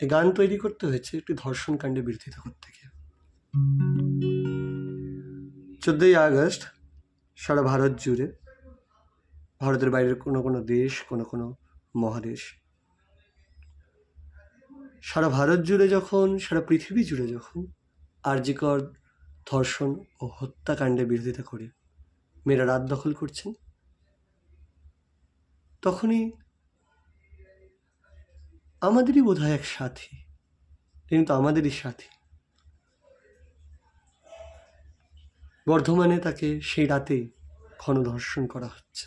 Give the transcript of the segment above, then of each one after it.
এই গান তৈরি করতে হয়েছে একটি ধর্ষণ কাণ্ডে বিরোধিতা করতে গিয়ে। 14ই আগস্ট সারা ভারত জুড়ে, ভারতের বাইরের কোনো কোনো দেশ, কোনো কোনো মহাদেশ, সারা ভারত জুড়ে যখন, সারা পৃথিবী জুড়ে যখন আরজিকর ধর্ষণ ও হত্যাকাণ্ডে বিরোধিতা করে মেয়েরা রাত দখল করছেন, তখনই আমাদেরই বোধহয় এক সাথী, তিনি তো আমাদেরই সাথী, বর্ধমানে তাকে সেই রাতেই গণধর্ষণ করা হচ্ছে।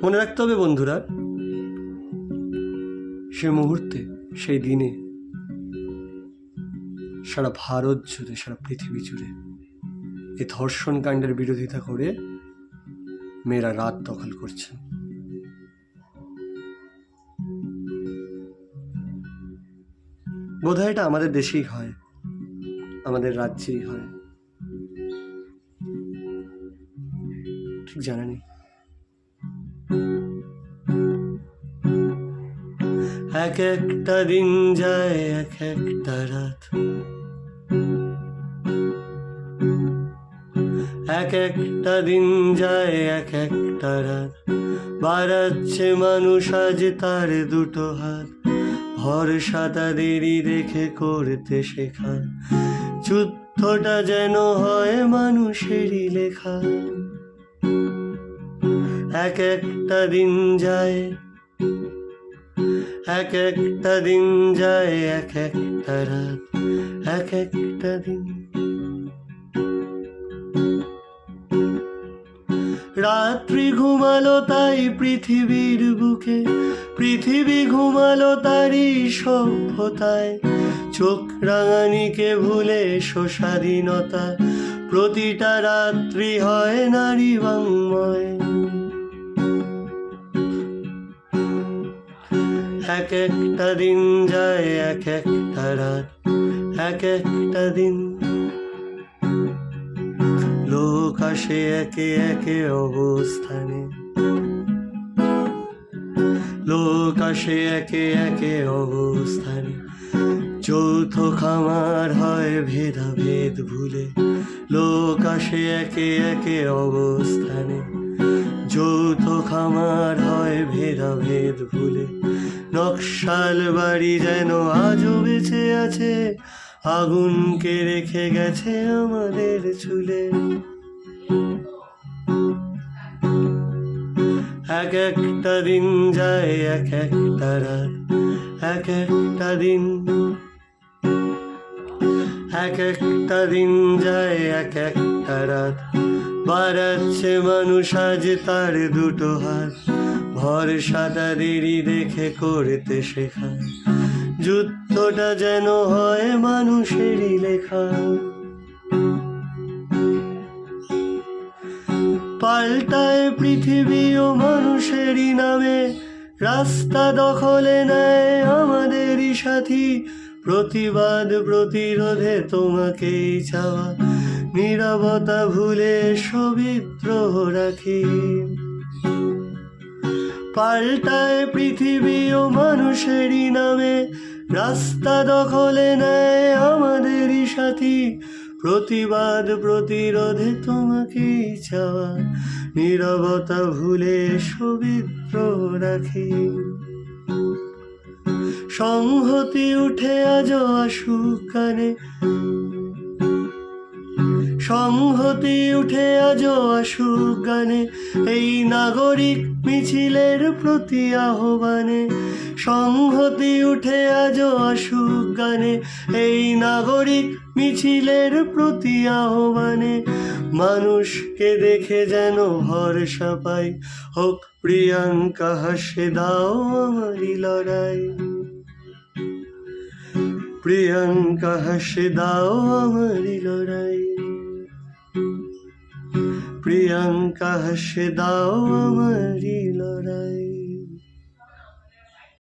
মনে রাখতে হবে বন্ধুরা, সে মুহূর্তে, সেই দিনে সারা ভারত জুড়ে, সারা পৃথিবী জুড়ে এই ধর্ষণ কাণ্ডের বিরোধিতা করে মেয়েরা রাত দখল করছে। বোধহয় এটা আমাদের দেশেই হয়, আমাদের রাজ্যেই হয়, ঠিক জানা নেই। এক একটা দিন যায়, এক একটা রাত, এক একটা দিন যায়, এক একটা রাত, বাড়াচ্ছে মানুষ আজ তার দুটো হাত, ভরসা তাদেরই দেখে করতে শেখা, যুদ্ধটা যেন হয় মানুষেরই লেখা। এক একটা দিন যায়, এক একটা দিন যায়, এক একটা রাত, এক একটা দিন। রাত্রি ঘুমালো তাই পৃথিবীর বুকে, পৃথিবী ঘুমালো তারই সভ্যতায়, চোখ রাঙানিকে ভুলে স্বাধীনতা, প্রতিটা রাত্রি হয় নারী বাংময়। এক একটা দিন যায়, এক একটা রাত, এক একটা দিন। লোক আসে একে একে অবস্থানে, লোক আসে একে একে অবস্থানে, যৌথ খামার হয় ভেদাভেদ ভুলে, লোক আসে একে একে অবস্থানে, যৌথ খামার হয় ভেদাভেদ ভুলে। নকশাল বাড়ি যেন আজও বেঁচে আছে, আগুনকে রেখে গেছে আমাদের চুলে। এক একটা দিন যায়, এক একটা রাত, এক একটা দিন, এক একটা দিন যায়, এক একটা রাত, বাড়াচ্ছে মানুষ আজ তার দুটো হাত, ভরসা তাদেরই দেখে করতে শেখা, যুদ্ধটা যেন হয় মানুষেরই লেখা। পাল্টায় পৃথিবী ও মানুষেরই নামে, রাস্তা দখলে নেয় আমাদেরই সাথী, প্রতিবাদ প্রতিরোধে তোমাকেই চাওয়া, নীরবতা ভুলে সবিদ্রোহ রাখি। পাল্টায় পৃথিবী ও মানুষেরই নামে, রাস্তা দখলে নেয় আমাদেরই সাথী, প্রতিবাদ প্রতিরোধে তোমাকেই চাওয়া, নীরবতা ভুলে সবিদ্রোহ রাখি। সংহতি উঠে আজও আসুক গানে, সংহতি উঠে আজও আসুক গানে, এই নাগরিক মিছিলের প্রতি আহ্বানে, সংহতি উঠে আজও আসুক গানে, এই নাগরিক মিছিলের প্রতি আহ্বানে। মানুষকে দেখে যেন ভরসা পাই, হোক প্রিয়াঙ্কা হাসে দাও আমারই লড়াই, প্রিয়াঙ্কা হাসে দাও আমারই লড়াই, প্রিয়াঙ্কা হাসে দাও আমারই লড়াই।